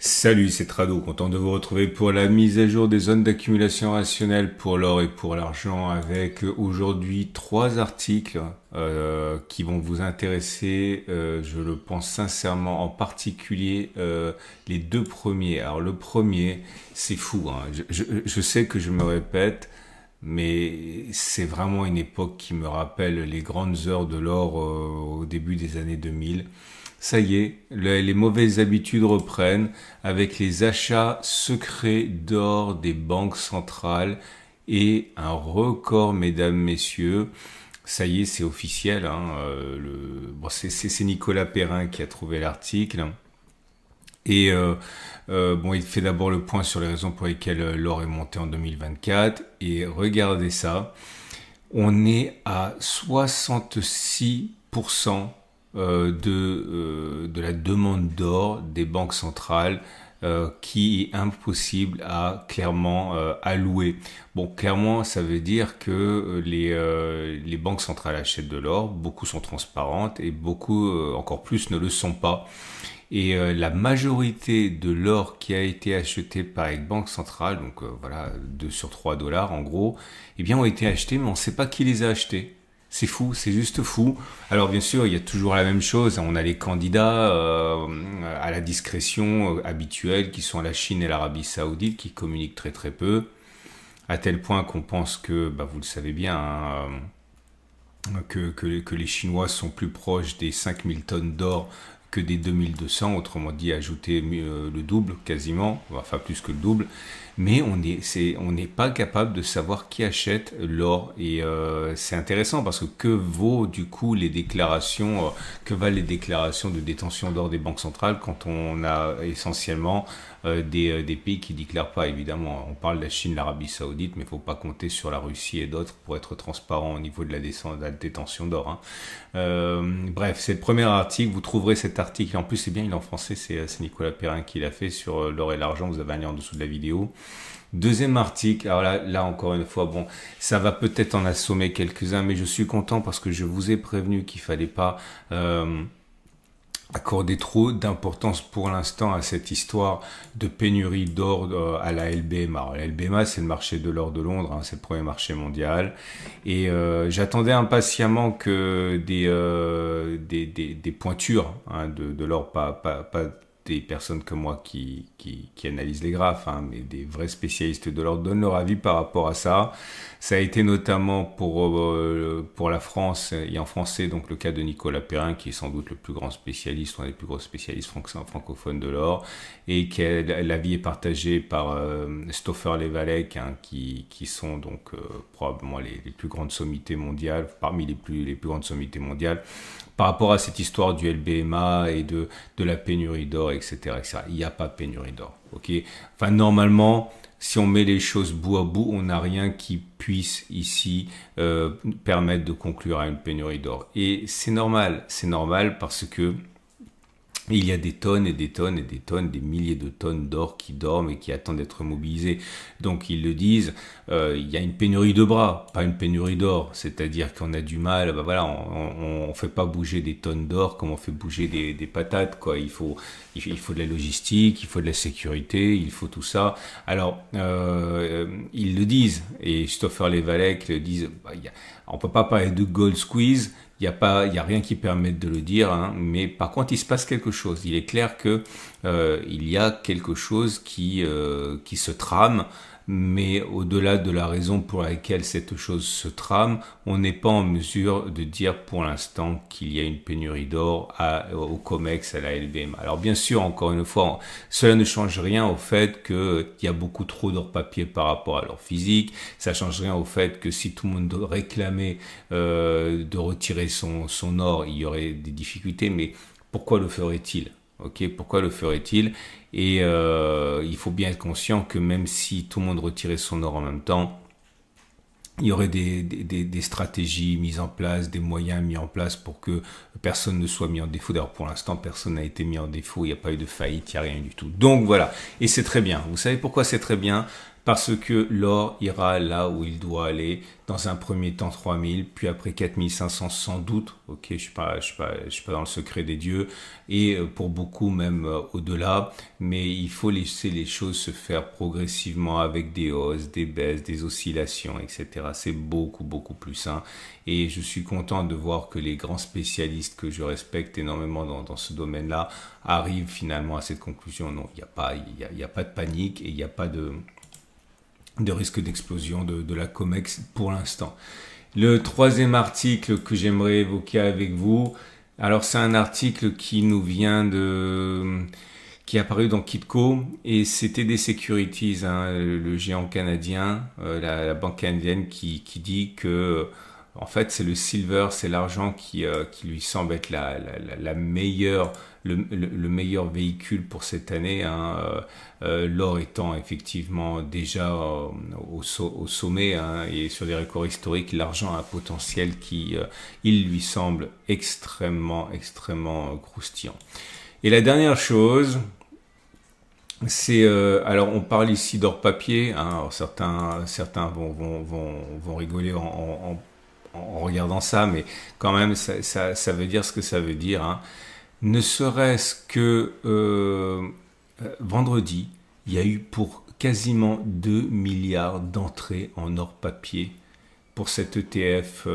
Salut, c'est Trado, content de vous retrouver pour la mise à jour des zones d'accumulation rationnelle pour l'or et pour l'argent avec aujourd'hui 3 articles qui vont vous intéresser, je le pense sincèrement, en particulier les deux premiers. Alors le premier, c'est fou, hein. Je sais que je me répète, mais c'est vraiment une époque qui me rappelle les grandes heures de l'or au début des années 2000. Ça y est, les mauvaises habitudes reprennent avec les achats secrets d'or des banques centrales et un record, mesdames, messieurs. Ça y est, c'est officiel, hein, c'est Nicolas Perrin qui a trouvé l'article. Et il fait d'abord le point sur les raisons pour lesquelles l'or est monté en 2024. Et regardez ça, on est à 66% de la demande d'or des banques centrales qui est impossible à clairement allouer. Bon, clairement, ça veut dire que les banques centrales achètent de l'or, beaucoup sont transparentes et beaucoup, encore plus, ne le sont pas. Et la majorité de l'or qui a été acheté par les banques centrales, donc 2 sur 3 dollars en gros, eh bien ont été achetés, mais on ne sait pas qui les a achetés. C'est fou, c'est juste fou. Alors bien sûr, il y a toujours la même chose. On a les candidats à la discrétion habituelle qui sont la Chine et l'Arabie Saoudite qui communiquent très très peu, à tel point qu'on pense que, vous le savez bien, hein, que les Chinois sont plus proches des 5000 tonnes d'or que des 2200, autrement dit ajouter le double quasiment, enfin plus que le double, mais on n'est pas capable de savoir qui achète l'or et c'est intéressant parce que vaut du coup les déclarations, que valent les déclarations de détention d'or des banques centrales quand on a essentiellement des pays qui déclarent pas. Évidemment, on parle de la Chine, l'Arabie Saoudite, mais il faut pas compter sur la Russie et d'autres pour être transparent au niveau de la détention d'or, hein. Bref, c'est le premier article, vous trouverez cet article, en plus c'est bien, il est en français, c'est Nicolas Perrin qui l'a fait sur l'or et l'argent, vous avez un lien en dessous de la vidéo. Deuxième article, alors là encore une fois, bon, ça va peut-être en assommer quelques-uns, mais je suis content parce que je vous ai prévenu qu'il fallait pas accorder trop d'importance pour l'instant à cette histoire de pénurie d'or à la LBMA. Alors, la LBMA, c'est le marché de l'or de Londres, hein, c'est le premier marché mondial. Et j'attendais impatiemment que des pointures, hein, de l'or, pas des personnes comme moi qui analysent les graphes, hein, mais des vrais spécialistes de l'or donnent leur avis par rapport à ça. Ça a été notamment pour la France et en français, donc le cas de Nicolas Perrin, qui est sans doute le plus grand spécialiste, un des plus gros spécialistes francophones de l'or, et l'avis est partagé par Stoffer Levalek, hein, qui sont donc probablement les plus grandes sommités mondiales, parmi les plus grandes sommités mondiales, par rapport à cette histoire du LBMA et de la pénurie d'or, etc., etc. Il n'y a pas de pénurie d'or, ok? Enfin, normalement, si on met les choses bout à bout, on n'a rien qui puisse ici permettre de conclure à une pénurie d'or. Et c'est normal parce que il y a des tonnes et des tonnes et des tonnes, des milliers de tonnes d'or qui dorment et qui attendent d'être mobilisées. Donc ils le disent, il y a une pénurie de bras, pas une pénurie d'or. C'est-à-dire qu'on a du mal, on fait pas bouger des tonnes d'or comme on fait bouger des patates, quoi. Il faut de la logistique, il faut de la sécurité, il faut tout ça. Alors ils le disent, et Stoffer Levalek le disent, on peut pas parler de gold squeeze. Il y a rien qui permette de le dire, hein, mais par contre, il se passe quelque chose. Il est clair que il y a quelque chose qui se trame, mais au-delà de la raison pour laquelle cette chose se trame, on n'est pas en mesure de dire pour l'instant qu'il y a une pénurie d'or au COMEX, à la LBMA. Alors bien sûr, encore une fois, cela ne change rien au fait qu'il y a beaucoup trop d'or papier par rapport à l'or physique. Ça change rien au fait que si tout le monde réclamait de retirer son or, il y aurait des difficultés. Mais pourquoi le ferait-il ? Ok, pourquoi le ferait-il ? Et il faut bien être conscient que même si tout le monde retirait son or en même temps, il y aurait des stratégies mises en place, des moyens mis en place pour que personne ne soit mis en défaut. D'ailleurs, pour l'instant, personne n'a été mis en défaut, il n'y a pas eu de faillite, il n'y a rien du tout. Donc voilà, et c'est très bien. Vous savez pourquoi c'est très bien ? parce que l'or ira là où il doit aller. Dans un premier temps 3000, puis après 4500 sans doute. Ok, je suis pas dans le secret des dieux. Et pour beaucoup même au-delà. Mais il faut laisser les choses se faire progressivement avec des hausses, des baisses, des oscillations, etc. C'est beaucoup plus sain. Et je suis content de voir que les grands spécialistes que je respecte énormément dans ce domaine-là arrivent finalement à cette conclusion. Non, il n'y a pas de panique et il n'y a pas de risque d'explosion de la COMEX pour l'instant. Le troisième article que j'aimerais évoquer avec vous, alors c'est un article qui nous vient qui est apparu dans Kitco et c'était des securities, hein, le géant canadien, la banque canadienne qui dit que en fait c'est le silver, c'est l'argent qui lui semble être la meilleure le meilleur véhicule pour cette année, hein, l'or étant effectivement déjà au sommet, hein, et sur des records historiques, l'argent a un potentiel qui il lui semble extrêmement croustillant. Et la dernière chose, c'est alors on parle ici d'or papier, hein, alors certains vont rigoler en regardant ça, mais quand même ça veut dire ce que ça veut dire, hein. Ne serait-ce que vendredi, il y a eu pour quasiment 2 milliards d'entrées en or papier pour cet ETF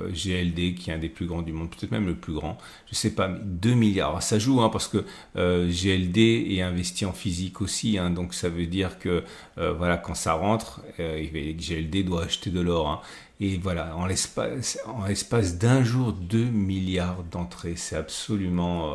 GLD qui est un des plus grands du monde, peut-être même le plus grand, je sais pas, mais 2 milliards. Alors, ça joue, hein, parce que GLD est investi en physique aussi, hein, donc ça veut dire que voilà, quand ça rentre, GLD doit acheter de l'or, hein. Et voilà, en l'espace d'un jour, 2 milliards d'entrées, c'est absolument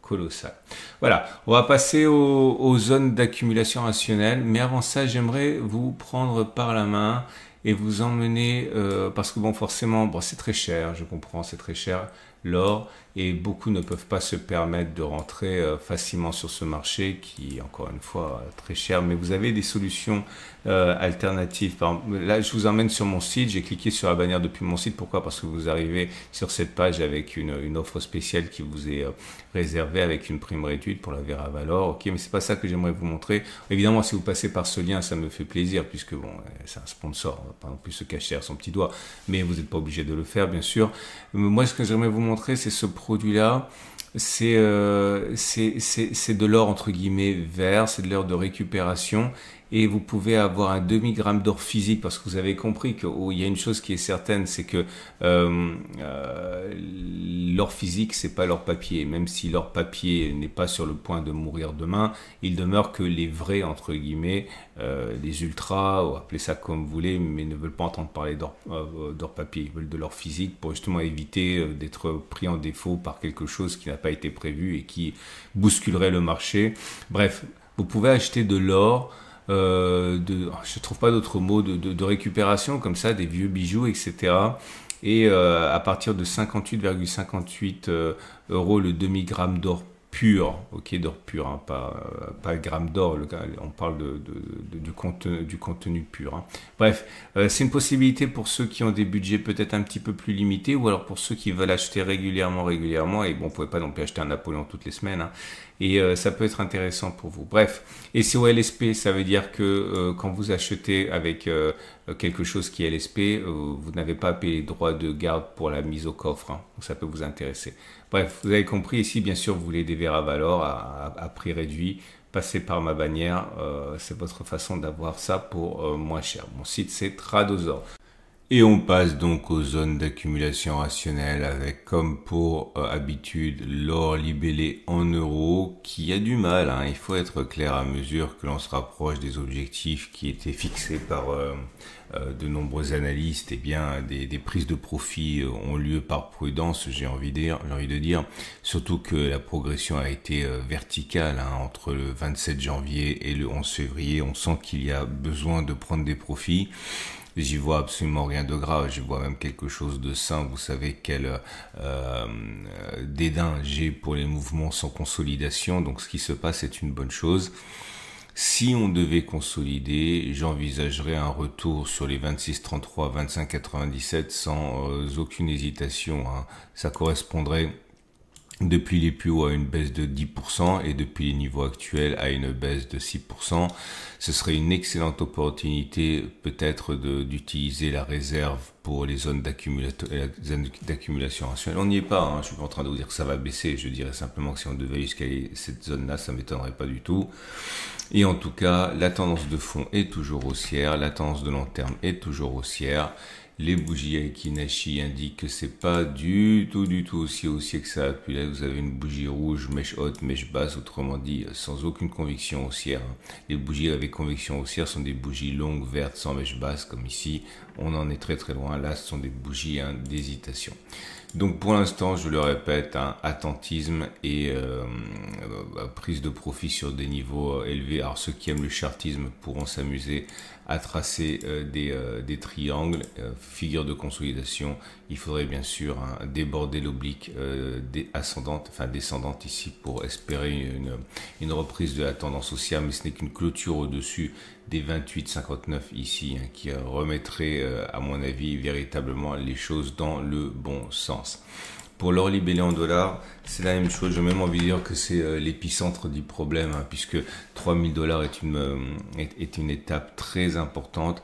colossal. Voilà, on va passer aux zones d'accumulation rationnelle, mais avant ça, j'aimerais vous prendre par la main et vous emmener, parce que bon, forcément, bon, c'est très cher, je comprends, c'est très cher, l'or, et beaucoup ne peuvent pas se permettre de rentrer facilement sur ce marché qui est encore une fois très cher, mais vous avez des solutions alternatives. Par exemple, là, je vous emmène sur mon site, j'ai cliqué sur la bannière depuis mon site. Pourquoi? Parce que vous arrivez sur cette page avec une offre spéciale qui vous est réservée avec une prime réduite pour la Vera Valor. Ok, mais c'est pas ça que j'aimerais vous montrer. Évidemment, si vous passez par ce lien, ça me fait plaisir puisque bon, c'est un sponsor, on va pas non plus se cacher derrière son petit doigt, mais vous n'êtes pas obligé de le faire, bien sûr. Moi, ce que j'aimerais vous montrer, c'est ce produit-là. C'est de l'or entre guillemets vert, c'est de l'or de récupération, et vous pouvez avoir un demi-gramme d'or physique, parce que vous avez compris qu'il y a une chose qui est certaine, c'est que l'or physique, c'est pas l'or papier. Même si l'or papier n'est pas sur le point de mourir demain, il demeure que les vrais entre guillemets, les ultras, ou appelez ça comme vous voulez, mais ne veulent pas entendre parler d'or papier. Ils veulent de l'or physique pour justement éviter d'être pris en défaut par quelque chose qui n'a pas été prévu et qui bousculerait le marché. Bref, vous pouvez acheter de l'or. Je trouve pas d'autre mot, de récupération comme ça, des vieux bijoux, etc. Et à partir de 58,58 euros le demi-gramme d'or pur, ok, d'or pur, hein, pas gramme d'or, on parle du contenu pur, hein. Bref, c'est une possibilité pour ceux qui ont des budgets peut-être un petit peu plus limités, ou alors pour ceux qui veulent acheter régulièrement, et bon, vous pouvez pas non plus acheter un Napoléon toutes les semaines, hein. Et ça peut être intéressant pour vous. Bref, et c'est au LSP, ça veut dire que quand vous achetez avec quelque chose qui est LSP, vous n'avez pas à payer les droits de garde pour la mise au coffre, hein. Donc ça peut vous intéresser. Bref, vous avez compris, ici bien sûr vous voulez des Vera Valor à prix réduit, passez par ma bannière, c'est votre façon d'avoir ça pour moins cher. Mon site c'est Tradosor. Et on passe donc aux zones d'accumulation rationnelle avec, comme pour habitude, l'or libellé en euros qui a du mal, hein. Il faut être clair, à mesure que l'on se rapproche des objectifs qui étaient fixés par de nombreux analystes, et bien des prises de profit ont lieu par prudence, j'ai envie de dire, surtout que la progression a été verticale, hein, entre le 27 janvier et le 11 février. On sent qu'il y a besoin de prendre des profits. J'y vois absolument rien de grave, je vois même quelque chose de sain. Vous savez quel dédain j'ai pour les mouvements sans consolidation, donc ce qui se passe est une bonne chose. Si on devait consolider, j'envisagerais un retour sur les 26,33, 25,97 sans aucune hésitation, hein. Ça correspondrait depuis les plus hauts à une baisse de 10% et depuis les niveaux actuels à une baisse de 6%. Ce serait une excellente opportunité peut-être d'utiliser la réserve pour les zones d'accumulation rationnelle. On n'y est pas, hein. Je suis pas en train de vous dire que ça va baisser, je dirais simplement que si on devait escalader cette zone-là, ça m'étonnerait pas du tout. Et en tout cas, la tendance de fond est toujours haussière, la tendance de long terme est toujours haussière. Les bougies Aiki Nashi indiquent que c'est pas du tout aussi haussier que ça. Puis là, vous avez une bougie rouge, mèche haute, mèche basse, autrement dit, sans aucune conviction haussière. Les bougies avec conviction haussière sont des bougies longues, vertes, sans mèche basse, comme ici. On en est très loin. Là, ce sont des bougies d'hésitation. Donc pour l'instant, je le répète, attentisme et prise de profit sur des niveaux élevés. Alors ceux qui aiment le chartisme pourront s'amuser à tracer des triangles, figures de consolidation. Il faudrait bien sûr déborder l'oblique descendante ici pour espérer une reprise de la tendance haussière, mais ce n'est qu'une clôture au-dessus des 28,59 ici qui remettrait à mon avis véritablement les choses dans le bon sens. Pour l'or libellé en dollars, c'est la même chose. J'ai même envie de dire que c'est l'épicentre du problème, puisque 3000 dollars est une étape très importante.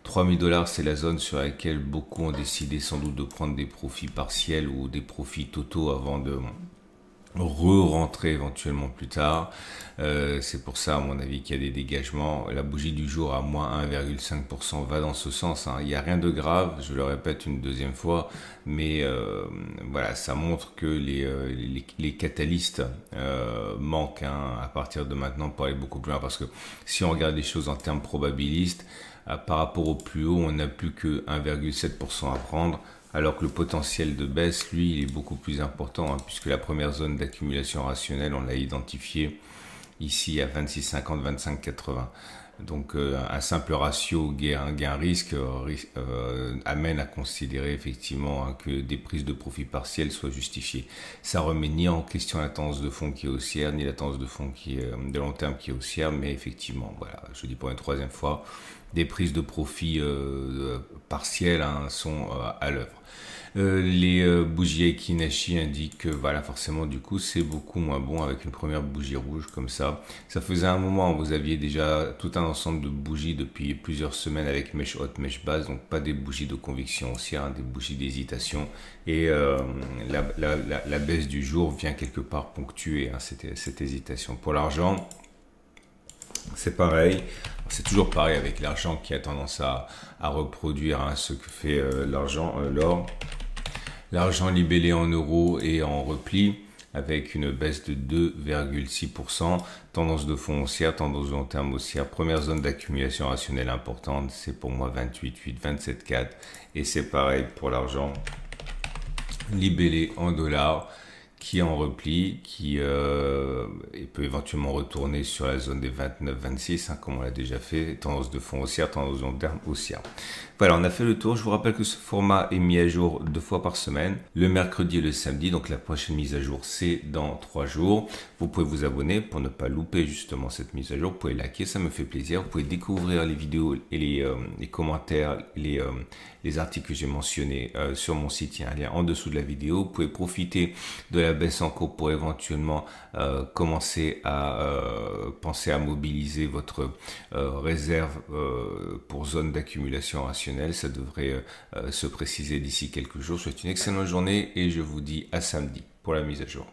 3000 dollars, c'est la zone sur laquelle beaucoup ont décidé sans doute de prendre des profits partiels ou des profits totaux avant de re-rentrer éventuellement plus tard. C'est pour ça à mon avis qu'il y a des dégagements. La bougie du jour à moins 1,5% va dans ce sens, hein. Il n'y a rien de grave, je le répète une deuxième fois, mais voilà, ça montre que les catalystes manquent à partir de maintenant pour aller beaucoup plus loin, parce que si on regarde les choses en termes probabilistes, par rapport au plus haut, on n'a plus que 1,7% à prendre, alors que le potentiel de baisse, lui, il est beaucoup plus important, puisque la première zone d'accumulation rationnelle, on l'a identifié ici à 26,50, 25,80. Donc un simple ratio gain-risque amène à considérer effectivement que des prises de profit partielles soient justifiées. Ça remet ni en question la tendance de fond qui est haussière, ni la tendance de fond de long terme qui est haussière, mais effectivement, voilà, je dis pour une troisième fois, des prises de profit partielles sont à l'œuvre. Les bougies Aiki Nashi indiquent que voilà, forcément du coup c'est beaucoup moins bon avec une première bougie rouge comme ça. Ça faisait un moment, vous aviez déjà tout un ensemble de bougies depuis plusieurs semaines avec mèche haute, mèche basse, donc pas des bougies de conviction haussière, des bougies d'hésitation. Et la baisse du jour vient quelque part ponctuer cette hésitation. Pour l'argent, c'est pareil, c'est toujours pareil avec l'argent qui a tendance à reproduire ce que fait l'or. L'argent libellé en euros est en repli avec une baisse de 2,6%. Tendance de fond haussière, tendance de long terme haussière. Première zone d'accumulation rationnelle importante, c'est pour moi 28,8, 27,4. Et c'est pareil pour l'argent libellé en dollars, qui est en repli, qui peut éventuellement retourner sur la zone des 29-26, comme on l'a déjà fait, tendance de fond haussière, tendance de long terme haussière. Voilà, on a fait le tour. Je vous rappelle que ce format est mis à jour 2 fois par semaine, le mercredi et le samedi, donc la prochaine mise à jour c'est dans 3 jours. Vous pouvez vous abonner pour ne pas louper justement cette mise à jour, vous pouvez liker, ça me fait plaisir. Vous pouvez découvrir les vidéos et les commentaires, les articles que j'ai mentionnés sur mon site, il y a un lien en dessous de la vidéo. Vous pouvez profiter de la baisse en cours pour éventuellement commencer à penser à mobiliser votre réserve pour zone d'accumulation rationnelle. Ça devrait se préciser d'ici quelques jours. Je vous souhaite une excellente journée et je vous dis à samedi pour la mise à jour.